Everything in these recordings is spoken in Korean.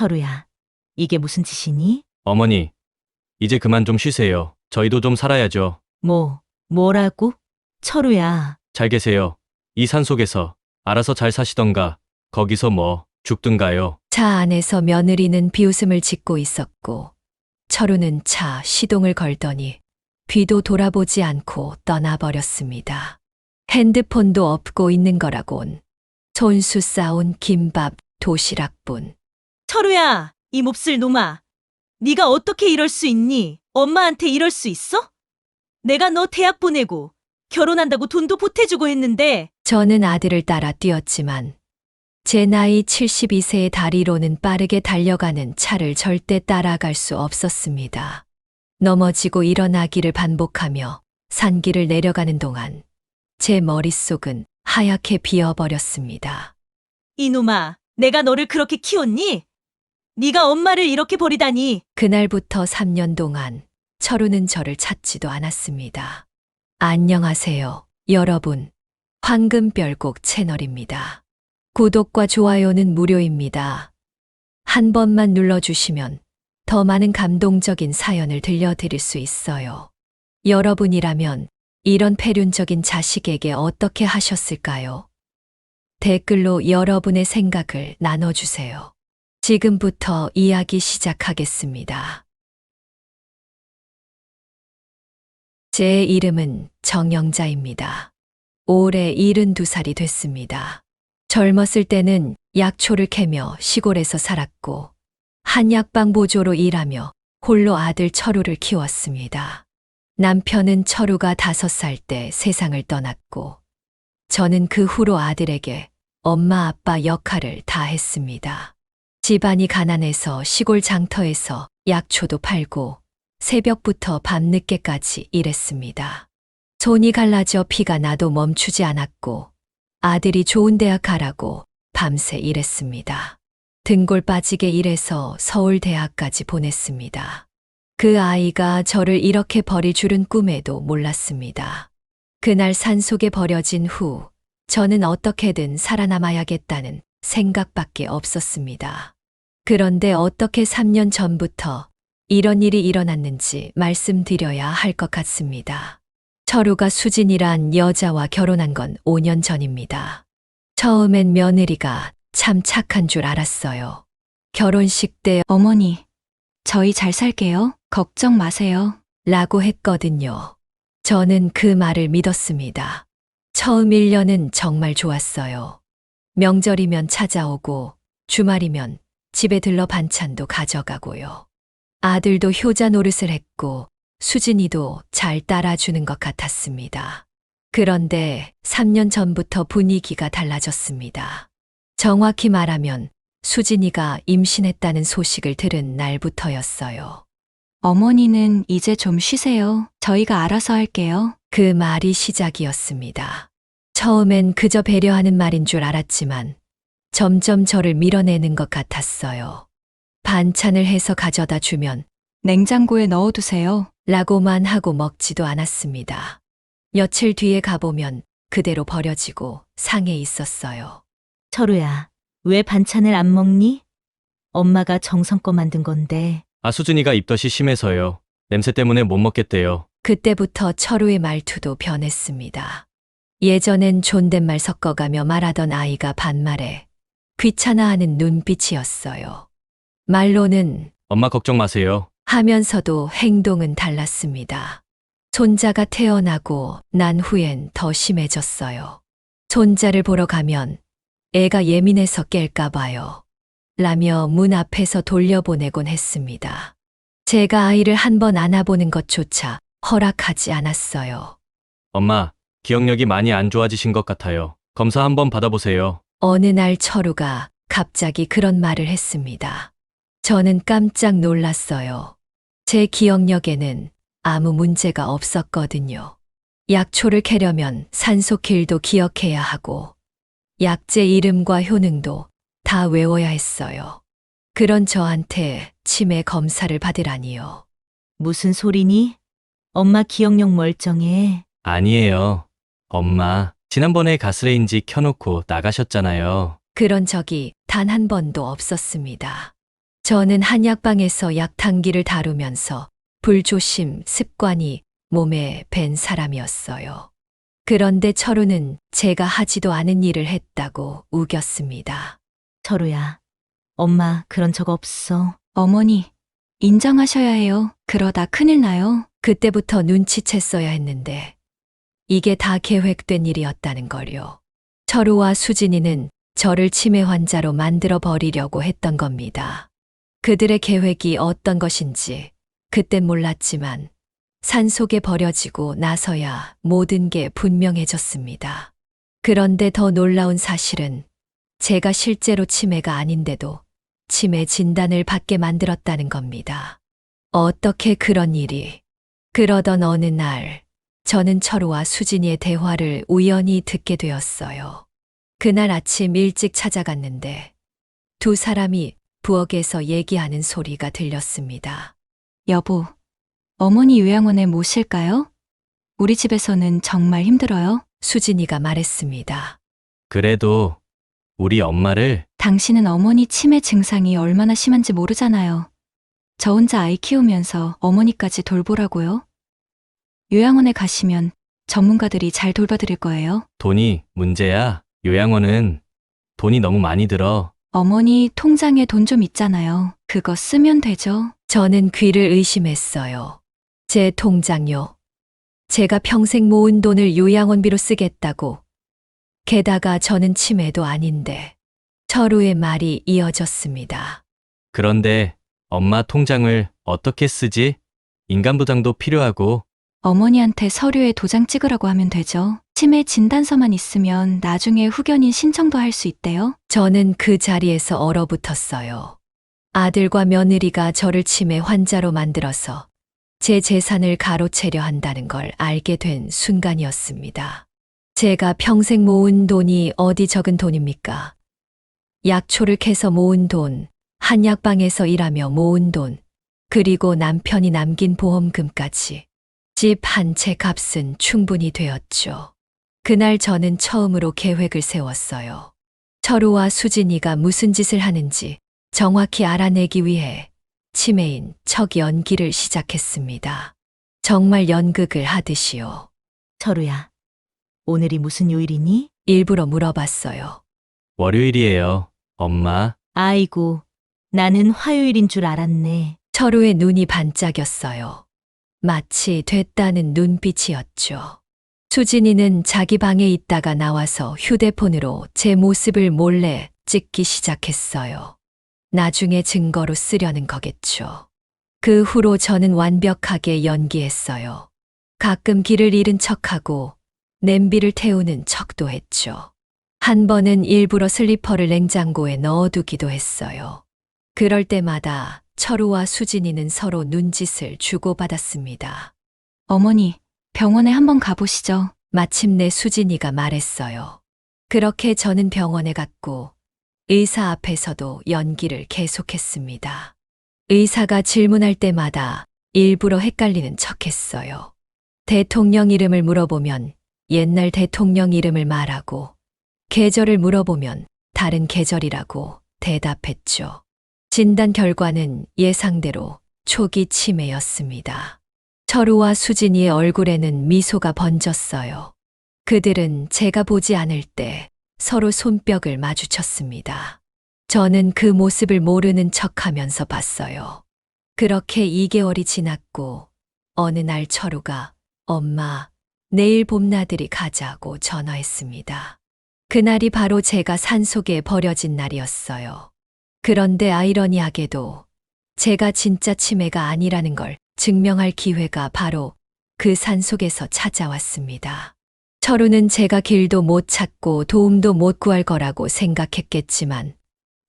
철우야, 이게 무슨 짓이니? 어머니, 이제 그만 좀 쉬세요. 저희도 좀 살아야죠. 뭐라고? 철우야, 잘 계세요. 이 산속에서 알아서 잘 사시던가 거기서 뭐 죽든가요. 차 안에서 며느리는 비웃음을 짓고 있었고 철우는 차 시동을 걸더니 뒤도 돌아보지 않고 떠나버렸습니다. 핸드폰도 없고 있는 거라곤 손수 싸온 김밥, 도시락뿐. 철우야, 이 몹쓸 놈아. 네가 어떻게 이럴 수 있니? 엄마한테 이럴 수 있어? 내가 너 대학 보내고 결혼한다고 돈도 보태주고 했는데 저는 아들을 따라 뛰었지만 제 나이 72세의 다리로는 빠르게 달려가는 차를 절대 따라갈 수 없었습니다. 넘어지고 일어나기를 반복하며 산길을 내려가는 동안 제 머릿속은 하얗게 비어버렸습니다. 이놈아, 내가 너를 그렇게 키웠니? 네가 엄마를 이렇게 버리다니. 그날부터 3년 동안 철우는 저를 찾지도 않았습니다. 안녕하세요, 여러분. 황금별곡 채널입니다. 구독과 좋아요는 무료입니다. 한 번만 눌러주시면 더 많은 감동적인 사연을 들려드릴 수 있어요. 여러분이라면 이런 폐륜적인 자식에게 어떻게 하셨을까요? 댓글로 여러분의 생각을 나눠주세요. 지금부터 이야기 시작하겠습니다. 제 이름은 정영자입니다. 올해 72살이 됐습니다. 젊었을 때는 약초를 캐며 시골에서 살았고 한약방 보조로 일하며 홀로 아들 철우를 키웠습니다. 남편은 철우가 5살 때 세상을 떠났고 저는 그 후로 아들에게 엄마 아빠 역할을 다 했습니다. 집안이 가난해서 시골 장터에서 약초도 팔고 새벽부터 밤늦게까지 일했습니다. 손이 갈라져 피가 나도 멈추지 않았고 아들이 좋은 대학 가라고 밤새 일했습니다. 등골 빠지게 일해서 서울대학까지 보냈습니다. 그 아이가 저를 이렇게 버릴 줄은 꿈에도 몰랐습니다. 그날 산속에 버려진 후 저는 어떻게든 살아남아야겠다는 생각밖에 없었습니다. 그런데 어떻게 3년 전부터 이런 일이 일어났는지 말씀드려야 할 것 같습니다. 철우가 수진이란 여자와 결혼한 건 5년 전입니다. 처음엔 며느리가 참 착한 줄 알았어요. 결혼식 때 어머니, 저희 잘 살게요. 걱정 마세요. 라고 했거든요. 저는 그 말을 믿었습니다. 처음 1년은 정말 좋았어요. 명절이면 찾아오고 주말이면 집에 들러 반찬도 가져가고요. 아들도 효자 노릇을 했고 수진이도 잘 따라주는 것 같았습니다. 그런데 3년 전부터 분위기가 달라졌습니다. 정확히 말하면 수진이가 임신했다는 소식을 들은 날부터였어요. 어머니는 이제 좀 쉬세요. 저희가 알아서 할게요. 그 말이 시작이었습니다. 처음엔 그저 배려하는 말인 줄 알았지만 점점 저를 밀어내는 것 같았어요. 반찬을 해서 가져다 주면 냉장고에 넣어두세요. 라고만 하고 먹지도 않았습니다. 며칠 뒤에 가보면 그대로 버려지고 상해 있었어요. 철우야, 왜 반찬을 안 먹니? 엄마가 정성껏 만든 건데. 수진이가 입덧이 심해서요. 냄새 때문에 못 먹겠대요. 그때부터 철우의 말투도 변했습니다. 예전엔 존댓말 섞어가며 말하던 아이가 반말에 귀찮아하는 눈빛이었어요. 말로는 엄마 걱정 마세요. 하면서도 행동은 달랐습니다. 손자가 태어나고 난 후엔 더 심해졌어요. 손자를 보러 가면 애가 예민해서 깰까 봐요. 라며 문 앞에서 돌려보내곤 했습니다. 제가 아이를 한 번 안아보는 것조차 허락하지 않았어요. 엄마, 기억력이 많이 안 좋아지신 것 같아요. 검사 한번 받아보세요. 어느 날 철우가 갑자기 그런 말을 했습니다. 저는 깜짝 놀랐어요. 제 기억력에는 아무 문제가 없었거든요. 약초를 캐려면 산속 길도 기억해야 하고 약재 이름과 효능도 다 외워야 했어요. 그런 저한테 치매 검사를 받으라니요. 무슨 소리니? 엄마 기억력 멀쩡해. 아니에요. 엄마, 지난번에 가스레인지 켜놓고 나가셨잖아요. 그런 적이 단 한 번도 없었습니다. 저는 한약방에서 약탕기를 다루면서 불조심 습관이 몸에 밴 사람이었어요. 그런데 철우는 제가 하지도 않은 일을 했다고 우겼습니다. 철우야, 엄마 그런 적 없어. 어머니, 인정하셔야 해요. 그러다 큰일 나요. 그때부터 눈치챘어야 했는데 이게 다 계획된 일이었다는 걸요. 철우와 수진이는 저를 치매 환자로 만들어 버리려고 했던 겁니다. 그들의 계획이 어떤 것인지 그땐 몰랐지만 산속에 버려지고 나서야 모든 게 분명해졌습니다. 그런데 더 놀라운 사실은 제가 실제로 치매가 아닌데도 치매 진단을 받게 만들었다는 겁니다. 어떻게 그런 일이? 그러던 어느 날 저는 철우와 수진이의 대화를 우연히 듣게 되었어요. 그날 아침 일찍 찾아갔는데 두 사람이 부엌에서 얘기하는 소리가 들렸습니다. 여보, 어머니 요양원에 모실까요? 우리 집에서는 정말 힘들어요. 수진이가 말했습니다. 그래도 우리 엄마를 당신은 어머니 치매 증상이 얼마나 심한지 모르잖아요. 저 혼자 아이 키우면서 어머니까지 돌보라고요? 요양원에 가시면 전문가들이 잘 돌봐드릴 거예요. 돈이 문제야. 요양원은 돈이 너무 많이 들어. 어머니 통장에 돈 좀 있잖아요. 그거 쓰면 되죠. 저는 귀를 의심했어요. 제 통장요. 제가 평생 모은 돈을 요양원비로 쓰겠다고. 게다가 저는 치매도 아닌데. 철우의 말이 이어졌습니다. 그런데 엄마 통장을 어떻게 쓰지? 인감도장도 필요하고. 어머니한테 서류에 도장 찍으라고 하면 되죠. 치매 진단서만 있으면 나중에 후견인 신청도 할 수 있대요. 저는 그 자리에서 얼어붙었어요. 아들과 며느리가 저를 치매 환자로 만들어서 제 재산을 가로채려 한다는 걸 알게 된 순간이었습니다. 제가 평생 모은 돈이 어디 적은 돈입니까? 약초를 캐서 모은 돈, 한약방에서 일하며 모은 돈, 그리고 남편이 남긴 보험금까지. 집 한 채 값은 충분히 되었죠. 그날 저는 처음으로 계획을 세웠어요. 철우와 수진이가 무슨 짓을 하는지 정확히 알아내기 위해 치매인 척 연기를 시작했습니다. 정말 연극을 하듯이요. 철우야, 오늘이 무슨 요일이니? 일부러 물어봤어요. 월요일이에요. 엄마. 아이고, 나는 화요일인 줄 알았네. 철우의 눈이 반짝였어요. 마치 됐다는 눈빛이었죠. 수진이는 자기 방에 있다가 나와서 휴대폰으로 제 모습을 몰래 찍기 시작했어요. 나중에 증거로 쓰려는 거겠죠. 그 후로 저는 완벽하게 연기했어요. 가끔 길을 잃은 척하고 냄비를 태우는 척도 했죠. 한 번은 일부러 슬리퍼를 냉장고에 넣어두기도 했어요. 그럴 때마다 철우와 수진이는 서로 눈짓을 주고받았습니다. 어머니, 병원에 한번 가보시죠. 마침내 수진이가 말했어요. 그렇게 저는 병원에 갔고 의사 앞에서도 연기를 계속했습니다. 의사가 질문할 때마다 일부러 헷갈리는 척했어요. 대통령 이름을 물어보면 옛날 대통령 이름을 말하고 계절을 물어보면 다른 계절이라고 대답했죠. 진단 결과는 예상대로 초기 치매였습니다. 철우와 수진이의 얼굴에는 미소가 번졌어요. 그들은 제가 보지 않을 때 서로 손뼉을 마주쳤습니다. 저는 그 모습을 모르는 척하면서 봤어요. 그렇게 2개월이 지났고 어느 날 철우가 엄마, 내일 봄나들이 가자고 전화했습니다. 그날이 바로 제가 산속에 버려진 날이었어요. 그런데 아이러니하게도 제가 진짜 치매가 아니라는 걸 증명할 기회가 바로 그 산속에서 찾아왔습니다. 철우는 제가 길도 못 찾고 도움도 못 구할 거라고 생각했겠지만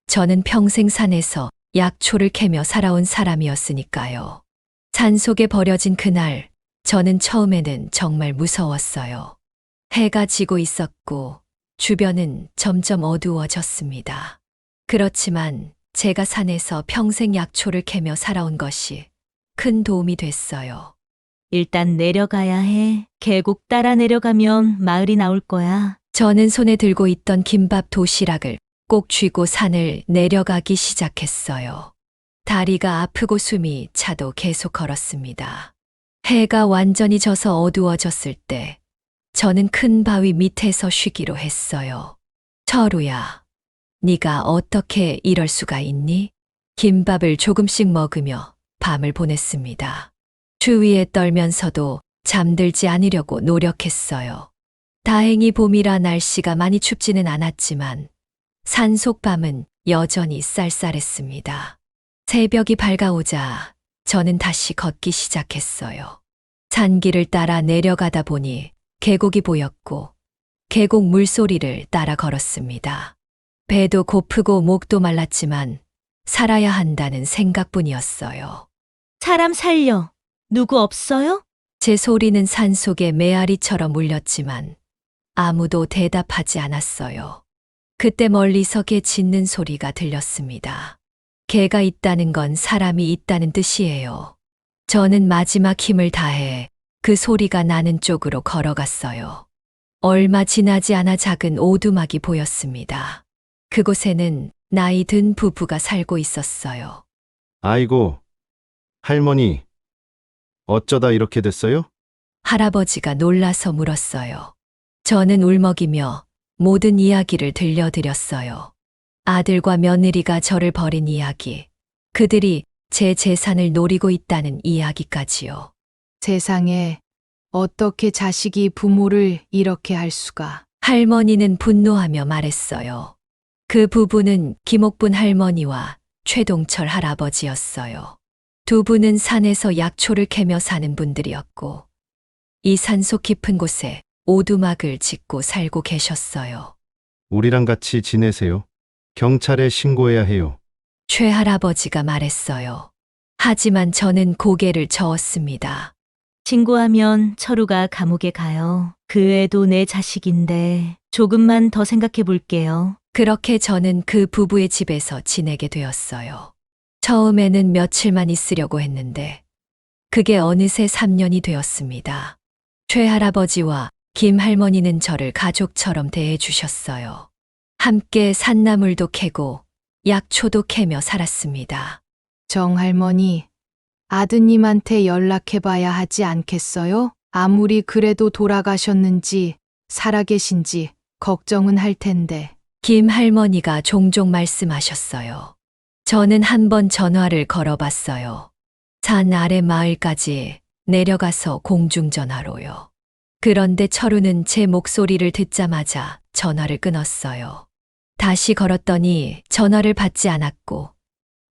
저는 평생 산에서 약초를 캐며 살아온 사람이었으니까요. 산속에 버려진 그날 저는 처음에는 정말 무서웠어요. 해가 지고 있었고 주변은 점점 어두워졌습니다. 그렇지만 제가 산에서 평생 약초를 캐며 살아온 것이 큰 도움이 됐어요. 일단 내려가야 해. 계곡 따라 내려가면 마을이 나올 거야. 저는 손에 들고 있던 김밥 도시락을 꼭 쥐고 산을 내려가기 시작했어요. 다리가 아프고 숨이 차도 계속 걸었습니다. 해가 완전히 져서 어두워졌을 때 저는 큰 바위 밑에서 쉬기로 했어요. 철우야, 네가 어떻게 이럴 수가 있니? 김밥을 조금씩 먹으며 밤을 보냈습니다. 추위에 떨면서도 잠들지 않으려고 노력했어요. 다행히 봄이라 날씨가 많이 춥지는 않았지만 산속밤은 여전히 쌀쌀했습니다. 새벽이 밝아오자 저는 다시 걷기 시작했어요. 산길을 따라 내려가다 보니 계곡이 보였고 계곡 물소리를 따라 걸었습니다. 배도 고프고 목도 말랐지만 살아야 한다는 생각뿐이었어요. 사람 살려. 누구 없어요? 제 소리는 산속의 메아리처럼 울렸지만 아무도 대답하지 않았어요. 그때 멀리서 개 짖는 소리가 들렸습니다. 개가 있다는 건 사람이 있다는 뜻이에요. 저는 마지막 힘을 다해 그 소리가 나는 쪽으로 걸어갔어요. 얼마 지나지 않아 작은 오두막이 보였습니다. 그곳에는 나이 든 부부가 살고 있었어요. 아이고, 할머니, 어쩌다 이렇게 됐어요? 할아버지가 놀라서 물었어요. 저는 울먹이며 모든 이야기를 들려드렸어요. 아들과 며느리가 저를 버린 이야기, 그들이 제 재산을 노리고 있다는 이야기까지요. 세상에 어떻게 자식이 부모를 이렇게 할 수가. 할머니는 분노하며 말했어요. 그 부부는 김옥분 할머니와 최동철 할아버지였어요. 두 분은 산에서 약초를 캐며 사는 분들이었고, 이 산속 깊은 곳에 오두막을 짓고 살고 계셨어요. 우리랑 같이 지내세요. 경찰에 신고해야 해요. 최 할아버지가 말했어요. 하지만 저는 고개를 저었습니다. 신고하면 철우가 감옥에 가요. 그 애도 내 자식인데 조금만 더 생각해 볼게요. 그렇게 저는 그 부부의 집에서 지내게 되었어요. 처음에는 며칠만 있으려고 했는데 그게 어느새 3년이 되었습니다. 최 할아버지와 김 할머니는 저를 가족처럼 대해 주셨어요. 함께 산나물도 캐고 약초도 캐며 살았습니다. 정할머니, 아드님한테 연락해봐야 하지 않겠어요? 아무리 그래도 돌아가셨는지 살아계신지 걱정은 할 텐데. 김 할머니가 종종 말씀하셨어요. 저는 한번 전화를 걸어봤어요. 산 아래 마을까지 내려가서 공중전화로요. 그런데 철우는 제 목소리를 듣자마자 전화를 끊었어요. 다시 걸었더니 전화를 받지 않았고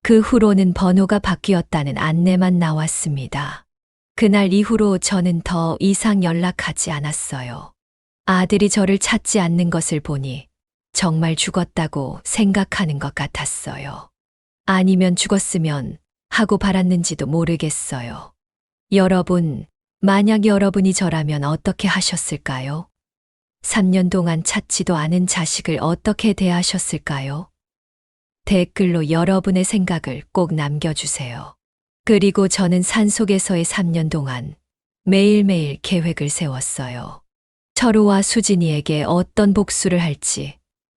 그 후로는 번호가 바뀌었다는 안내만 나왔습니다. 그날 이후로 저는 더 이상 연락하지 않았어요. 아들이 저를 찾지 않는 것을 보니 정말 죽었다고 생각하는 것 같았어요. 아니면 죽었으면 하고 바랐는지도 모르겠어요. 여러분, 만약 여러분이 저라면 어떻게 하셨을까요? 3년 동안 찾지도 않은 자식을 어떻게 대하셨을까요? 댓글로 여러분의 생각을 꼭 남겨주세요. 그리고 저는 산속에서의 3년 동안 매일매일 계획을 세웠어요. 철우와 수진이에게 어떤 복수를 할지,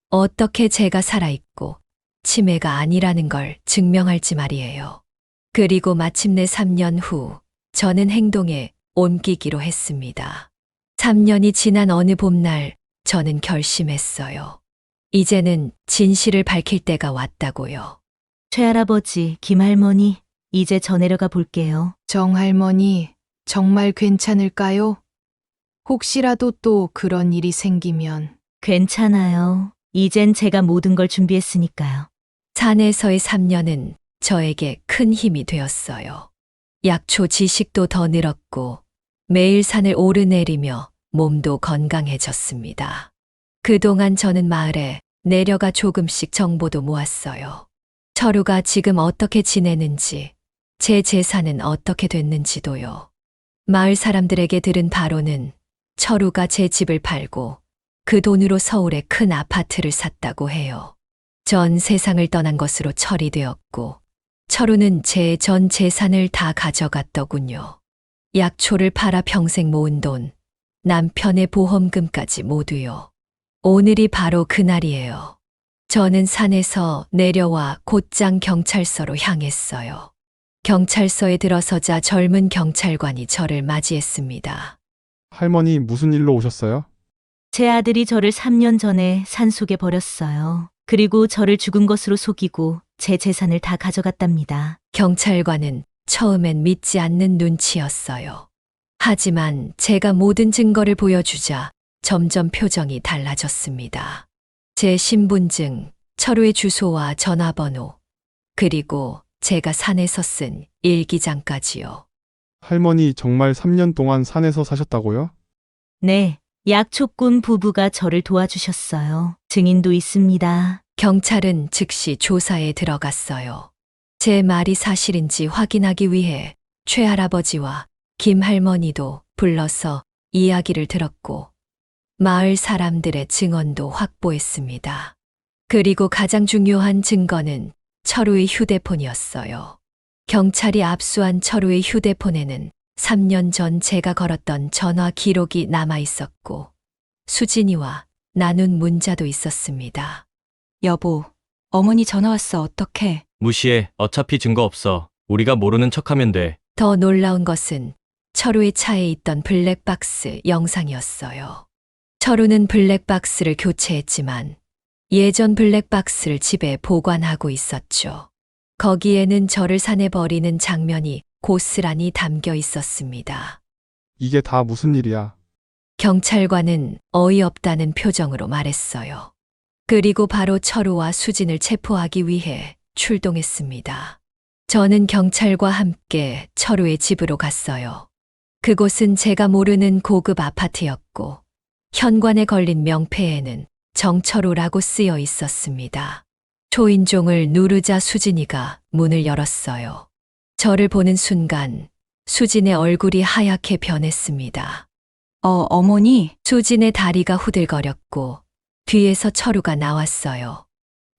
어떻게 제가 살아있고 치매가 아니라는 걸 증명할지 말이에요. 그리고 마침내 3년 후 저는 행동에 옮기기로 했습니다. 3년이 지난 어느 봄날 저는 결심했어요. 이제는 진실을 밝힐 때가 왔다고요. 최할아버지, 김할머니, 이제 저 내려가 볼게요. 정할머니, 정말 괜찮을까요? 혹시라도 또 그런 일이 생기면. 괜찮아요. 이젠 제가 모든 걸 준비했으니까요. 산에서의 3년은 저에게 큰 힘이 되었어요. 약초 지식도 더 늘었고 매일 산을 오르내리며 몸도 건강해졌습니다. 그동안 저는 마을에 내려가 조금씩 정보도 모았어요. 철우가 지금 어떻게 지내는지, 제 재산은 어떻게 됐는지도요. 마을 사람들에게 들은 바로는 철우가 제 집을 팔고 그 돈으로 서울에 큰 아파트를 샀다고 해요. 전 세상을 떠난 것으로 처리되었고 철우는 제 전 재산을 다 가져갔더군요. 약초를 팔아 평생 모은 돈, 남편의 보험금까지 모두요. 오늘이 바로 그날이에요. 저는 산에서 내려와 곧장 경찰서로 향했어요. 경찰서에 들어서자 젊은 경찰관이 저를 맞이했습니다. 할머니 무슨 일로 오셨어요? 제 아들이 저를 3년 전에 산속에 버렸어요. 그리고 저를 죽은 것으로 속이고 제 재산을 다 가져갔답니다. 경찰관은 처음엔 믿지 않는 눈치였어요. 하지만 제가 모든 증거를 보여주자 점점 표정이 달라졌습니다. 제 신분증, 철우의 주소와 전화번호, 그리고 제가 산에서 쓴 일기장까지요. 할머니 정말 3년 동안 산에서 사셨다고요? 네, 약초꾼 부부가 저를 도와주셨어요. 증인도 있습니다. 경찰은 즉시 조사에 들어갔어요. 제 말이 사실인지 확인하기 위해 최할아버지와 김할머니도 불러서 이야기를 들었고 마을 사람들의 증언도 확보했습니다. 그리고 가장 중요한 증거는 철우의 휴대폰이었어요. 경찰이 압수한 철우의 휴대폰에는 3년 전 제가 걸었던 전화 기록이 남아 있었고 수진이와 나눈 문자도 있었습니다. 여보, 어머니 전화 왔어. 어떡해? 무시해. 어차피 증거 없어. 우리가 모르는 척하면 돼. 더 놀라운 것은 철우의 차에 있던 블랙박스 영상이었어요. 철우는 블랙박스를 교체했지만 예전 블랙박스를 집에 보관하고 있었죠. 거기에는 저를 산에 버리는 장면이 고스란히 담겨 있었습니다. 이게 다 무슨 일이야? 경찰관은 어이없다는 표정으로 말했어요. 그리고 바로 철우와 수진을 체포하기 위해 출동했습니다. 저는 경찰과 함께 철우의 집으로 갔어요. 그곳은 제가 모르는 고급 아파트였고 현관에 걸린 명패에는 정철우라고 쓰여 있었습니다. 초인종을 누르자 수진이가 문을 열었어요. 저를 보는 순간 수진의 얼굴이 하얗게 변했습니다. 어머니, 수진의 다리가 후들거렸고 뒤에서 철우가 나왔어요.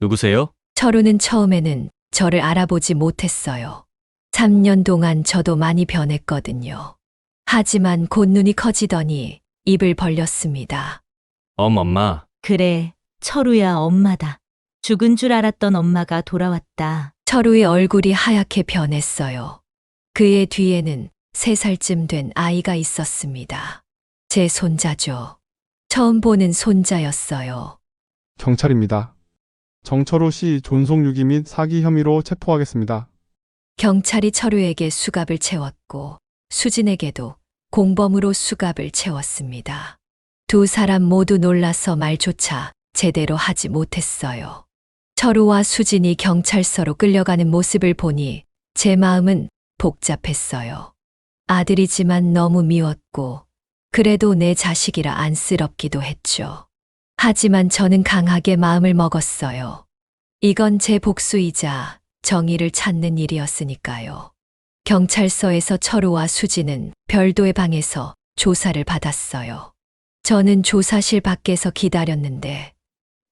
누구세요? 철우는 처음에는 저를 알아보지 못했어요. 3년 동안 저도 많이 변했거든요. 하지만 곧 눈이 커지더니 입을 벌렸습니다. 엄마. 그래, 철우야 엄마다. 죽은 줄 알았던 엄마가 돌아왔다. 철우의 얼굴이 하얗게 변했어요. 그의 뒤에는 3살쯤 된 아이가 있었습니다. 제 손자죠. 처음 보는 손자였어요. 경찰입니다. 정철우 씨 존속유기 및 사기 혐의로 체포하겠습니다. 경찰이 철우에게 수갑을 채웠고 수진에게도 공범으로 수갑을 채웠습니다. 두 사람 모두 놀라서 말조차 제대로 하지 못했어요. 철우와 수진이 경찰서로 끌려가는 모습을 보니 제 마음은 복잡했어요. 아들이지만 너무 미웠고 그래도 내 자식이라 안쓰럽기도 했죠. 하지만 저는 강하게 마음을 먹었어요. 이건 제 복수이자 정의를 찾는 일이었으니까요. 경찰서에서 철우와 수진은 별도의 방에서 조사를 받았어요. 저는 조사실 밖에서 기다렸는데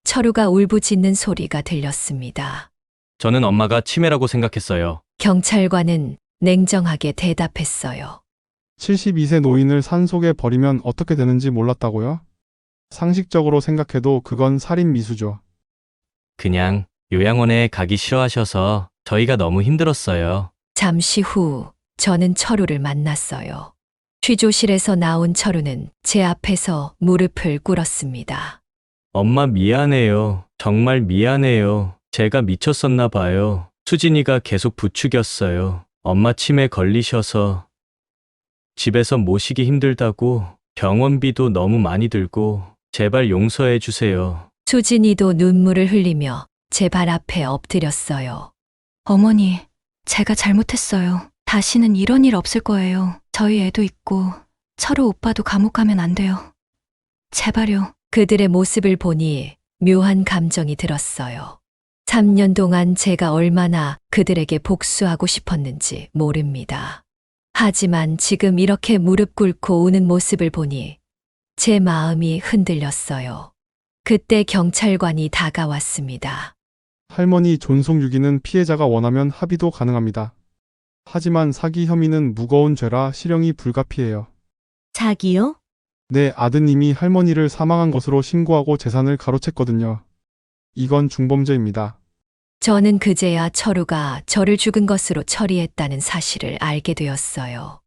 철우가 울부짖는 소리가 들렸습니다. 저는 엄마가 치매라고 생각했어요. 경찰관은 냉정하게 대답했어요. 72세 노인을 산속에 버리면 어떻게 되는지 몰랐다고요? 상식적으로 생각해도 그건 살인 미수죠. 그냥 요양원에 가기 싫어하셔서 저희가 너무 힘들었어요. 잠시 후 저는 철우를 만났어요. 취조실에서 나온 철우는 제 앞에서 무릎을 꿇었습니다. 엄마 미안해요. 정말 미안해요. 제가 미쳤었나 봐요. 수진이가 계속 부추겼어요. 엄마 치매 걸리셔서 집에서 모시기 힘들다고 병원비도 너무 많이 들고 제발 용서해 주세요. 수진이도 눈물을 흘리며 제 발 앞에 엎드렸어요. 어머니, 제가 잘못했어요. 다시는 이런 일 없을 거예요. 저희 애도 있고 철우 오빠도 감옥 가면 안 돼요. 제발요. 그들의 모습을 보니 묘한 감정이 들었어요. 3년 동안 제가 얼마나 그들에게 복수하고 싶었는지 모릅니다. 하지만 지금 이렇게 무릎 꿇고 우는 모습을 보니 제 마음이 흔들렸어요. 그때 경찰관이 다가왔습니다. 할머니 존속유기는 피해자가 원하면 합의도 가능합니다. 하지만 사기 혐의는 무거운 죄라 실형이 불가피해요. 사기요? 네, 아드님이 할머니를 사망한 것으로 신고하고 재산을 가로챘거든요. 이건 중범죄입니다. 저는 그제야 철우가 저를 죽은 것으로 처리했다는 사실을 알게 되었어요.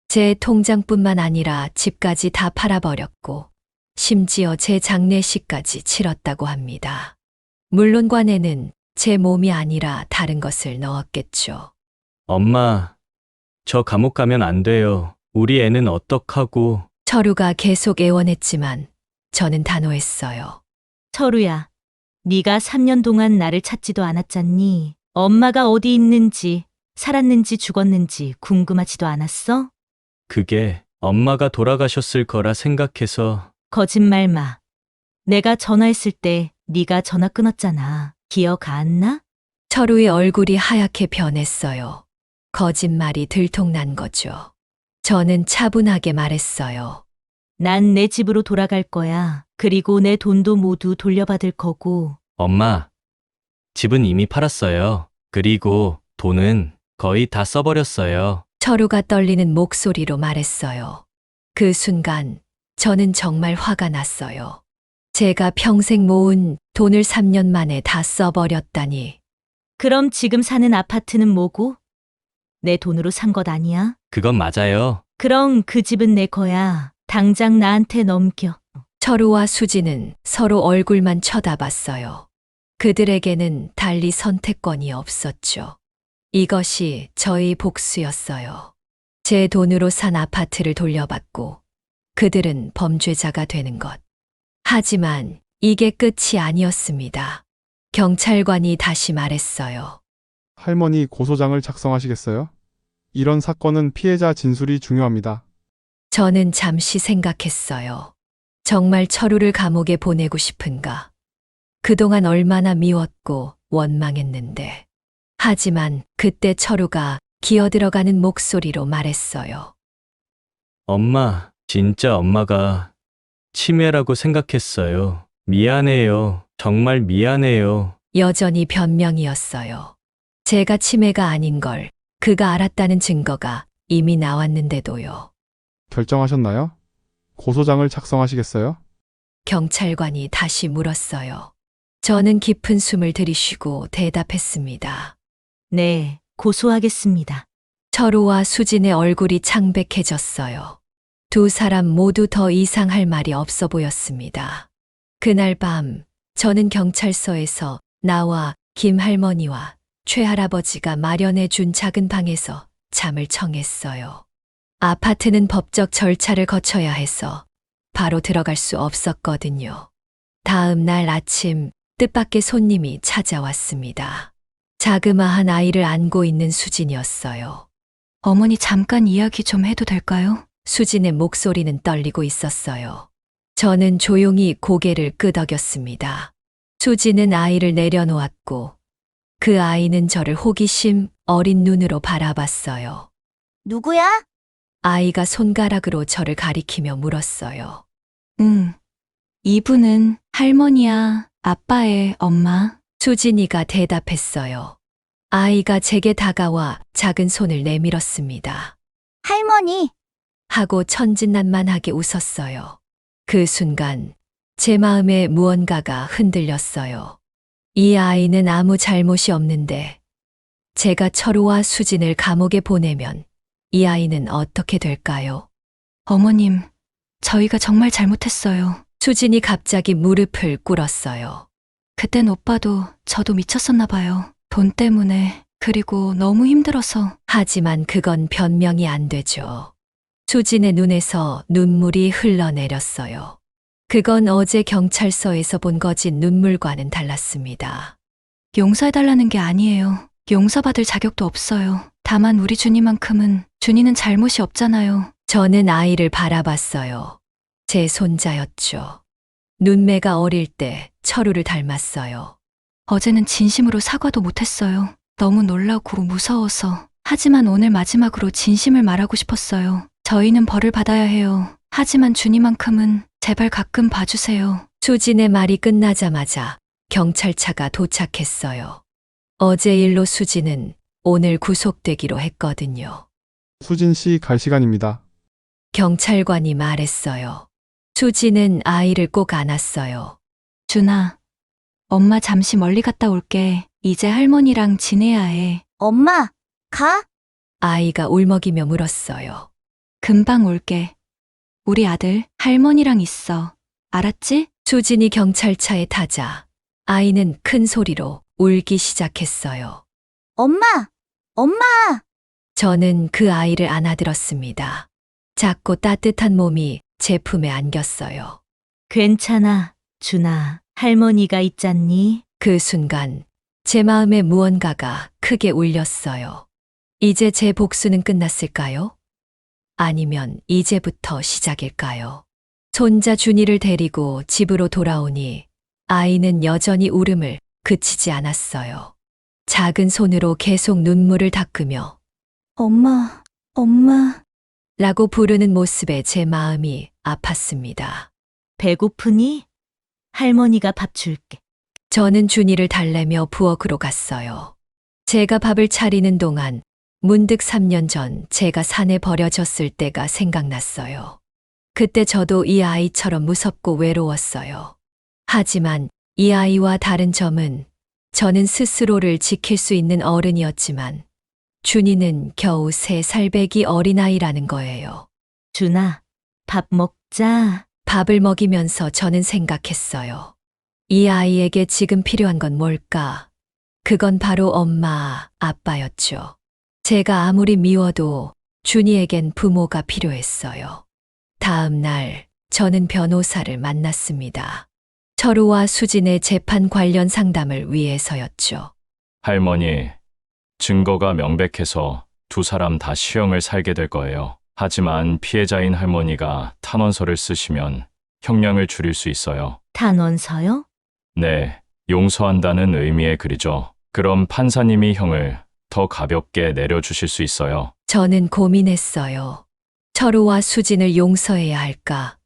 제 통장뿐만 아니라 집까지 다 팔아버렸고, 심지어 제 장례식까지 치렀다고 합니다. 물론 관에는 제 몸이 아니라 다른 것을 넣었겠죠. 엄마, 저 감옥 가면 안 돼요. 우리 애는 어떡하고. 철우가 계속 애원했지만 저는 단호했어요. 철우야, 네가 3년 동안 나를 찾지도 않았잖니. 엄마가 어디 있는지, 살았는지 죽었는지 궁금하지도 않았어? 그게 엄마가 돌아가셨을 거라 생각해서. 거짓말 마. 내가 전화했을 때 네가 전화 끊었잖아. 기억 안 나? 철우의 얼굴이 하얗게 변했어요. 거짓말이 들통난 거죠. 저는 차분하게 말했어요. 난 내 집으로 돌아갈 거야. 그리고 내 돈도 모두 돌려받을 거고. 엄마, 집은 이미 팔았어요. 그리고 돈은 거의 다 써버렸어요. 철우가 떨리는 목소리로 말했어요. 그 순간 저는 정말 화가 났어요. 제가 평생 모은 돈을 3년 만에 다 써버렸다니. 그럼 지금 사는 아파트는 뭐고? 내 돈으로 산 것 아니야? 그건 맞아요. 그럼 그 집은 내 거야. 당장 나한테 넘겨. 철우와 수지는 서로 얼굴만 쳐다봤어요. 그들에게는 달리 선택권이 없었죠. 이것이 저희 복수였어요. 제 돈으로 산 아파트를 돌려받고 그들은 범죄자가 되는 것. 하지만 이게 끝이 아니었습니다. 경찰관이 다시 말했어요. 할머니 고소장을 작성하시겠어요? 이런 사건은 피해자 진술이 중요합니다. 저는 잠시 생각했어요. 정말 철우를 감옥에 보내고 싶은가? 그동안 얼마나 미웠고 원망했는데. 하지만 그때 철우가 기어들어가는 목소리로 말했어요. 엄마, 진짜 엄마가 치매라고 생각했어요. 미안해요. 정말 미안해요. 여전히 변명이었어요. 제가 치매가 아닌 걸 그가 알았다는 증거가 이미 나왔는데도요. 결정하셨나요? 고소장을 작성하시겠어요? 경찰관이 다시 물었어요. 저는 깊은 숨을 들이쉬고 대답했습니다. 네, 고소하겠습니다. 철우와 수진의 얼굴이 창백해졌어요. 두 사람 모두 더 이상 할 말이 없어 보였습니다. 그날 밤 저는 경찰서에서 나와 김 할머니와 최 할아버지가 마련해 준 작은 방에서 잠을 청했어요. 아파트는 법적 절차를 거쳐야 해서 바로 들어갈 수 없었거든요. 다음 날 아침 뜻밖의 손님이 찾아왔습니다. 자그마한 아이를 안고 있는 수진이었어요. 어머니 잠깐 이야기 좀 해도 될까요? 수진의 목소리는 떨리고 있었어요. 저는 조용히 고개를 끄덕였습니다. 수진은 아이를 내려놓았고 그 아이는 저를 호기심 어린 눈으로 바라봤어요. 누구야? 아이가 손가락으로 저를 가리키며 물었어요. 이분은 할머니야, 아빠의 엄마. 수진이가 대답했어요. 아이가 제게 다가와 작은 손을 내밀었습니다. 할머니, 하고 천진난만하게 웃었어요. 그 순간 제 마음에 무언가가 흔들렸어요. 이 아이는 아무 잘못이 없는데 제가 철우와 수진을 감옥에 보내면 이 아이는 어떻게 될까요? 어머님, 저희가 정말 잘못했어요. 수진이 갑자기 무릎을 꿇었어요. 그땐 오빠도 저도 미쳤었나 봐요. 돈 때문에, 그리고 너무 힘들어서. 하지만 그건 변명이 안 되죠. 수진의 눈에서 눈물이 흘러내렸어요. 그건 어제 경찰서에서 본 거진 눈물과는 달랐습니다. 용서해달라는 게 아니에요. 용서받을 자격도 없어요. 다만 우리 준이만큼은 준이는 잘못이 없잖아요. 저는 아이를 바라봤어요. 제 손자였죠. 눈매가 어릴 때 철우를 닮았어요. 어제는 진심으로 사과도 못했어요. 너무 놀라고 무서워서. 하지만 오늘 마지막으로 진심을 말하고 싶었어요. 저희는 벌을 받아야 해요. 하지만 준이만큼은 제발 가끔 봐주세요. 수진의 말이 끝나자마자 경찰차가 도착했어요. 어제 일로 수진은 오늘 구속되기로 했거든요. 수진 씨 갈 시간입니다. 경찰관이 말했어요. 수진은 아이를 꼭 안았어요. 준아, 엄마 잠시 멀리 갔다 올게. 이제 할머니랑 지내야 해. 엄마, 가? 아이가 울먹이며 물었어요. 금방 올게. 우리 아들 할머니랑 있어. 알았지? 수진이 경찰차에 타자 아이는 큰 소리로 울기 시작했어요. 엄마, 엄마! 저는 그 아이를 안아들었습니다. 작고 따뜻한 몸이 제 품에 안겼어요. 괜찮아, 준아. 할머니가 있잖니? 그 순간 제 마음에 무언가가 크게 울렸어요. 이제 제 복수는 끝났을까요? 아니면 이제부터 시작일까요? 손자 준이를 데리고 집으로 돌아오니 아이는 여전히 울음을 그치지 않았어요. 작은 손으로 계속 눈물을 닦으며 엄마, 엄마. 라고 부르는 모습에 제 마음이 아팠습니다. 배고프니? 할머니가 밥 줄게. 저는 준이를 달래며 부엌으로 갔어요. 제가 밥을 차리는 동안 문득 3년 전 제가 산에 버려졌을 때가 생각났어요. 그때 저도 이 아이처럼 무섭고 외로웠어요. 하지만 이 아이와 다른 점은 저는 스스로를 지킬 수 있는 어른이었지만 준이는 겨우 3살 배기 어린아이라는 거예요. 준아, 밥 먹자. 밥을 먹이면서 저는 생각했어요. 이 아이에게 지금 필요한 건 뭘까? 그건 바로 엄마, 아빠였죠. 제가 아무리 미워도 준이에겐 부모가 필요했어요. 다음 날 저는 변호사를 만났습니다. 철우와 수진의 재판 관련 상담을 위해서였죠. 할머니, 증거가 명백해서 두 사람 다 시형을 살게 될 거예요. 하지만 피해자인 할머니가 탄원서를 쓰시면 형량을 줄일 수 있어요. 탄원서요? 네, 용서한다는 의미의 글이죠. 그럼 판사님이 형을 더 가볍게 내려주실 수 있어요. 저는 고민했어요. 철우와 수진을 용서해야 할까?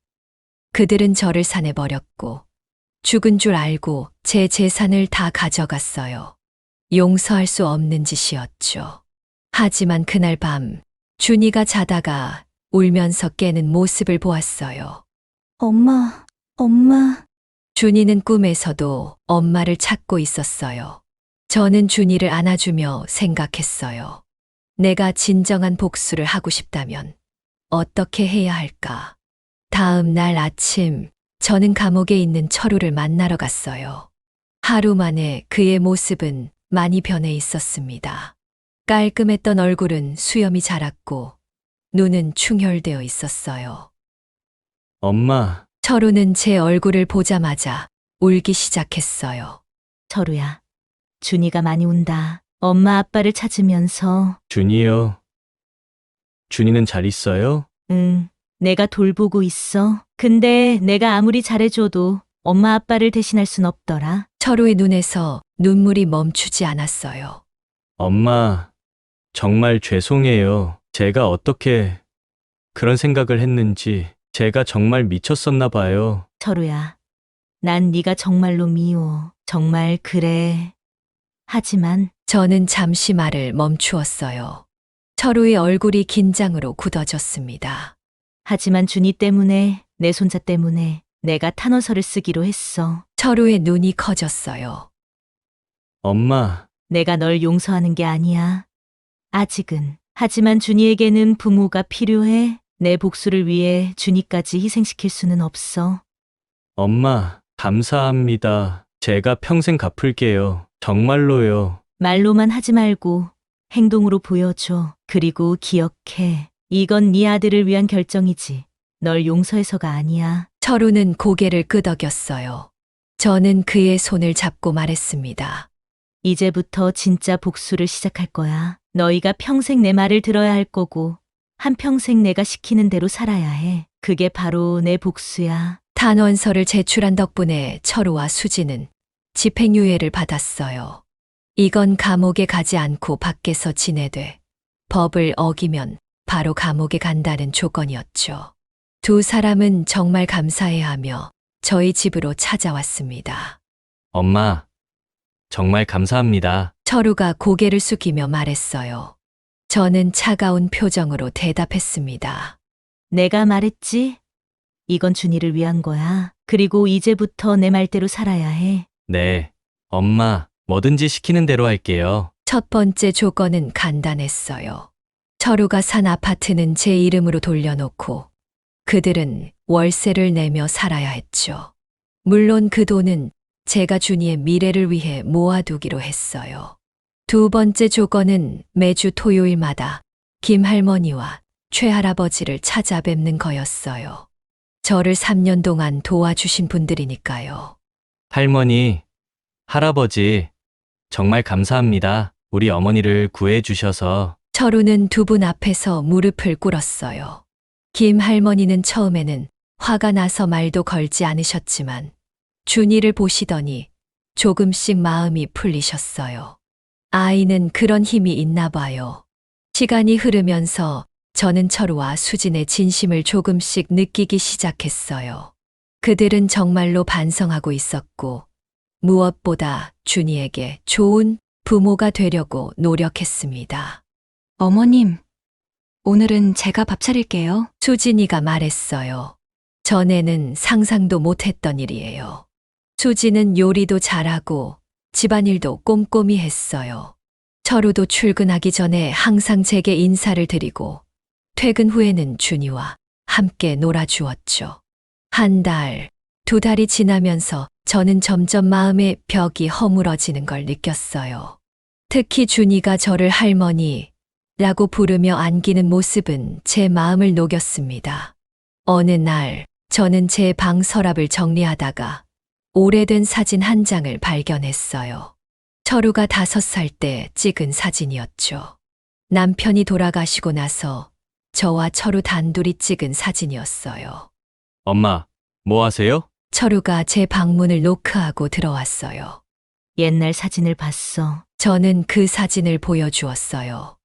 그들은 저를 산에 버렸고 죽은 줄 알고 제 재산을 다 가져갔어요. 용서할 수 없는 짓이었죠. 하지만 그날 밤 준이가 자다가 울면서 깨는 모습을 보았어요. 엄마, 엄마. 준이는 꿈에서도 엄마를 찾고 있었어요. 저는 준이를 안아주며 생각했어요. 내가 진정한 복수를 하고 싶다면 어떻게 해야 할까? 다음 날 아침, 저는 감옥에 있는 철우를 만나러 갔어요. 하루 만에 그의 모습은 많이 변해 있었습니다. 깔끔했던 얼굴은 수염이 자랐고 눈은 충혈되어 있었어요. 엄마, 철우는 제 얼굴을 보자마자 울기 시작했어요. 철우야, 준이가 많이 운다. 엄마 아빠를 찾으면서 준이요. 준이는 잘 있어요? 응, 내가 돌보고 있어. 근데 내가 아무리 잘해줘도 엄마 아빠를 대신할 순 없더라. 철우의 눈에서 눈물이 멈추지 않았어요. 엄마, 정말 죄송해요. 제가 어떻게 그런 생각을 했는지 제가 정말 미쳤었나 봐요. 철우야, 난 네가 정말로 미워. 정말 그래. 하지만 저는 잠시 말을 멈추었어요. 철우의 얼굴이 긴장으로 굳어졌습니다. 하지만 준이 때문에, 내 손자 때문에 내가 탄원서를 쓰기로 했어. 철우의 눈이 커졌어요. 엄마, 내가 널 용서하는 게 아니야. 아직은. 하지만 준이에게는 부모가 필요해. 내 복수를 위해 준이까지 희생시킬 수는 없어. 엄마, 감사합니다. 제가 평생 갚을게요. 정말로요. 말로만 하지 말고 행동으로 보여줘. 그리고 기억해. 이건 네 아들을 위한 결정이지. 널 용서해서가 아니야. 철우는 고개를 끄덕였어요. 저는 그의 손을 잡고 말했습니다. 이제부터 진짜 복수를 시작할 거야. 너희가 평생 내 말을 들어야 할 거고 한평생 내가 시키는 대로 살아야 해. 그게 바로 내 복수야. 탄원서를 제출한 덕분에 철우와 수지는 집행유예를 받았어요. 이건 감옥에 가지 않고 밖에서 지내되 법을 어기면 바로 감옥에 간다는 조건이었죠. 두 사람은 정말 감사해야 하며 저희 집으로 찾아왔습니다. 엄마, 정말 감사합니다. 철우가 고개를 숙이며 말했어요. 저는 차가운 표정으로 대답했습니다. 내가 말했지? 이건 준이를 위한 거야. 그리고 이제부터 내 말대로 살아야 해. 네, 엄마, 뭐든지 시키는 대로 할게요. 첫 번째 조건은 간단했어요. 철우가 산 아파트는 제 이름으로 돌려놓고 그들은 월세를 내며 살아야 했죠. 물론 그 돈은 제가 준이의 미래를 위해 모아두기로 했어요. 두 번째 조건은 매주 토요일마다 김할머니와 최할아버지를 찾아뵙는 거였어요. 저를 3년 동안 도와주신 분들이니까요. 할머니, 할아버지, 정말 감사합니다. 우리 어머니를 구해주셔서. 철우는 두 분 앞에서 무릎을 꿇었어요. 김 할머니는 처음에는 화가 나서 말도 걸지 않으셨지만 준이를 보시더니 조금씩 마음이 풀리셨어요. 아이는 그런 힘이 있나 봐요. 시간이 흐르면서 저는 철우와 수진의 진심을 조금씩 느끼기 시작했어요. 그들은 정말로 반성하고 있었고 무엇보다 준이에게 좋은 부모가 되려고 노력했습니다. 어머님, 오늘은 제가 밥 차릴게요. 수진이가 말했어요. 전에는 상상도 못했던 일이에요. 수진은 요리도 잘하고 집안일도 꼼꼼히 했어요. 철우도 출근하기 전에 항상 제게 인사를 드리고 퇴근 후에는 준이와 함께 놀아주었죠. 한 달, 두 달이 지나면서 저는 점점 마음의 벽이 허물어지는 걸 느꼈어요. 특히 준이가 저를 할머니라고 부르며 안기는 모습은 제 마음을 녹였습니다. 어느 날 저는 제 방 서랍을 정리하다가 오래된 사진 한 장을 발견했어요. 철우가 5살 때 찍은 사진이었죠. 남편이 돌아가시고 나서 저와 철우 단둘이 찍은 사진이었어요. 엄마, 뭐 하세요? 철우가 제 방문을 노크하고 들어왔어요. 옛날 사진을 봤어. 저는 그 사진을 보여주었어요.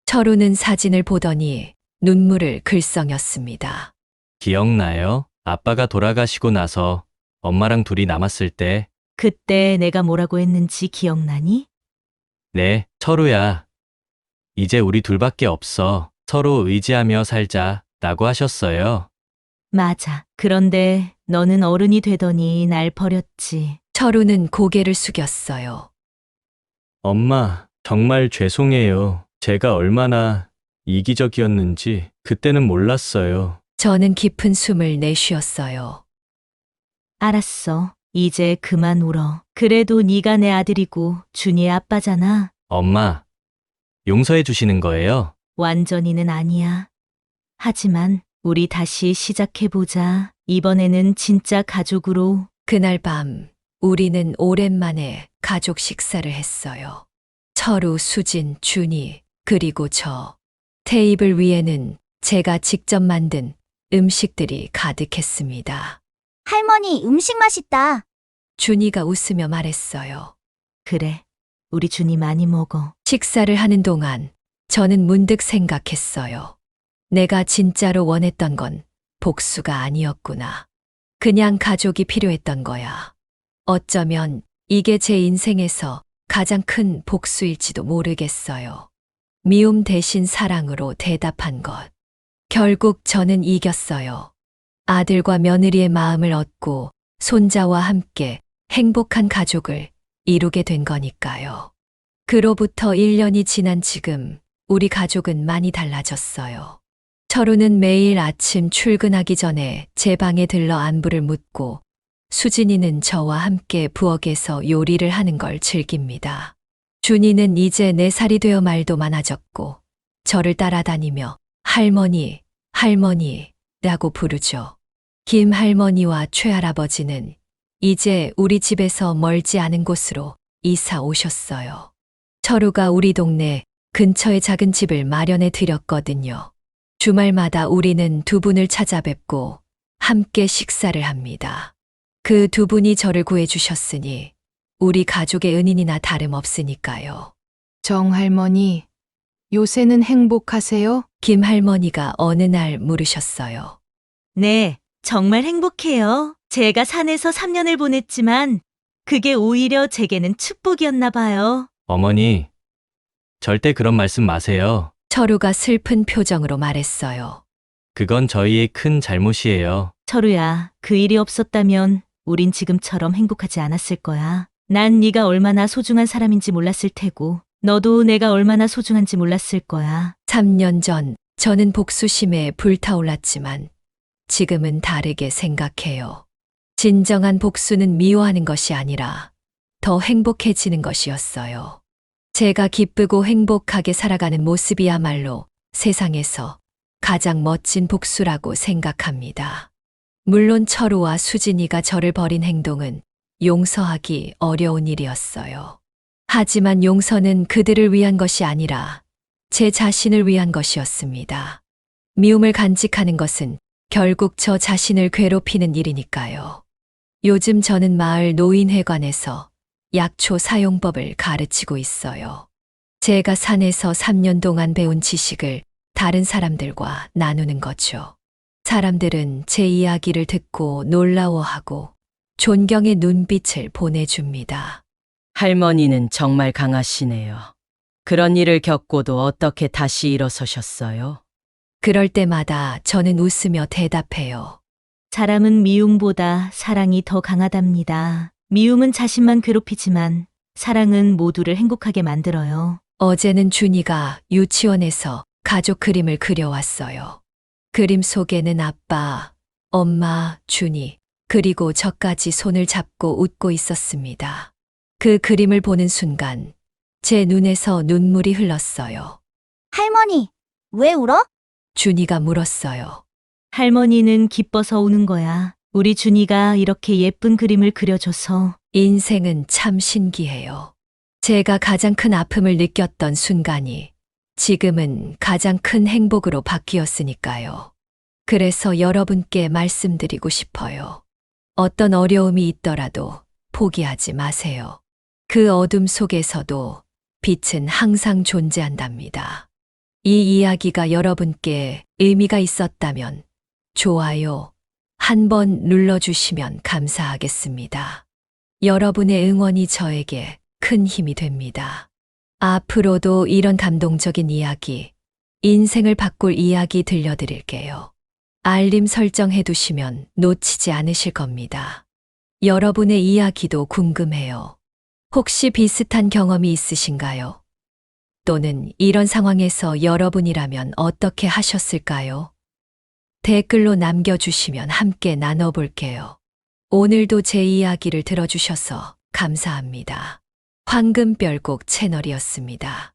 철우는 사진을 보더니 눈물을 글썽였습니다. 기억나요? 아빠가 돌아가시고 나서 엄마랑 둘이 남았을 때. 그때 내가 뭐라고 했는지 기억나니? 네, 철우야. 이제 우리 둘밖에 없어. 서로 의지하며 살자. 라고 하셨어요. 맞아. 그런데 너는 어른이 되더니 날 버렸지. 철우는 고개를 숙였어요. 엄마, 정말 죄송해요. 제가 얼마나 이기적이었는지 그때는 몰랐어요. 저는 깊은 숨을 내쉬었어요. 알았어. 이제 그만 울어. 그래도 네가 내 아들이고 준이의 아빠잖아. 엄마, 용서해 주시는 거예요? 완전히는 아니야. 하지만 우리 다시 시작해보자. 이번에는 진짜 가족으로. 그날 밤 우리는 오랜만에 가족 식사를 했어요. 철우, 수진, 준이, 그리고 저. 테이블 위에는 제가 직접 만든 음식들이 가득했습니다. 할머니, 음식 맛있다. 준이가 웃으며 말했어요. 그래. 우리 준이 많이 먹어. 식사를 하는 동안 저는 문득 생각했어요. 내가 진짜로 원했던 건 복수가 아니었구나. 그냥 가족이 필요했던 거야. 어쩌면 이게 제 인생에서 가장 큰 복수일지도 모르겠어요. 미움 대신 사랑으로 대답한 것. 결국 저는 이겼어요. 아들과 며느리의 마음을 얻고 손자와 함께 행복한 가족을 이루게 된 거니까요. 그로부터 1년이 지난 지금 우리 가족은 많이 달라졌어요. 철우는 매일 아침 출근하기 전에 제 방에 들러 안부를 묻고 수진이는 저와 함께 부엌에서 요리를 하는 걸 즐깁니다. 준이는 이제 4살이 되어 말도 많아졌고 저를 따라다니며 할머니, 할머니라고 부르죠. 김 할머니와 최할아버지는 이제 우리 집에서 멀지 않은 곳으로 이사 오셨어요. 철우가 우리 동네 근처에 작은 집을 마련해 드렸거든요. 주말마다 우리는 두 분을 찾아뵙고 함께 식사를 합니다. 그 두 분이 저를 구해주셨으니 우리 가족의 은인이나 다름없으니까요. 정할머니, 요새는 행복하세요? 김 할머니가 어느 날 물으셨어요. 네, 정말 행복해요. 제가 산에서 3년을 보냈지만 그게 오히려 제게는 축복이었나 봐요. 어머니, 절대 그런 말씀 마세요. 철우가 슬픈 표정으로 말했어요. 그건 저희의 큰 잘못이에요. 철우야, 그 일이 없었다면 우린 지금처럼 행복하지 않았을 거야. 난 네가 얼마나 소중한 사람인지 몰랐을 테고, 너도 내가 얼마나 소중한지 몰랐을 거야. 3년 전 저는 복수심에 불타올랐지만 지금은 다르게 생각해요. 진정한 복수는 미워하는 것이 아니라 더 행복해지는 것이었어요. 제가 기쁘고 행복하게 살아가는 모습이야말로 세상에서 가장 멋진 복수라고 생각합니다. 물론 철우와 수진이가 저를 버린 행동은 용서하기 어려운 일이었어요. 하지만 용서는 그들을 위한 것이 아니라 제 자신을 위한 것이었습니다. 미움을 간직하는 것은 결국 저 자신을 괴롭히는 일이니까요. 요즘 저는 마을 노인회관에서 약초 사용법을 가르치고 있어요. 제가 산에서 3년 동안 배운 지식을 다른 사람들과 나누는 거죠. 사람들은 제 이야기를 듣고 놀라워하고 존경의 눈빛을 보내줍니다. 할머니는 정말 강하시네요. 그런 일을 겪고도 어떻게 다시 일어서셨어요? 그럴 때마다 저는 웃으며 대답해요. 사람은 미움보다 사랑이 더 강하답니다. 미움은 자신만 괴롭히지만 사랑은 모두를 행복하게 만들어요. 어제는 준이가 유치원에서 가족 그림을 그려왔어요. 그림 속에는 아빠, 엄마, 준이, 그리고 저까지 손을 잡고 웃고 있었습니다. 그 그림을 보는 순간 제 눈에서 눈물이 흘렀어요. 할머니, 왜 울어? 준이가 물었어요. 할머니는 기뻐서 우는 거야. 우리 준이가 이렇게 예쁜 그림을 그려줘서. 인생은 참 신기해요. 제가 가장 큰 아픔을 느꼈던 순간이 지금은 가장 큰 행복으로 바뀌었으니까요. 그래서 여러분께 말씀드리고 싶어요. 어떤 어려움이 있더라도 포기하지 마세요. 그 어둠 속에서도 빛은 항상 존재한답니다. 이 이야기가 여러분께 의미가 있었다면 좋아요 한번 눌러주시면 감사하겠습니다. 여러분의 응원이 저에게 큰 힘이 됩니다. 앞으로도 이런 감동적인 이야기, 인생을 바꿀 이야기 들려드릴게요. 알림 설정해 두시면 놓치지 않으실 겁니다. 여러분의 이야기도 궁금해요. 혹시 비슷한 경험이 있으신가요? 또는 이런 상황에서 여러분이라면 어떻게 하셨을까요? 댓글로 남겨주시면 함께 나눠볼게요. 오늘도 제 이야기를 들어주셔서 감사합니다. 황금별곡 채널이었습니다.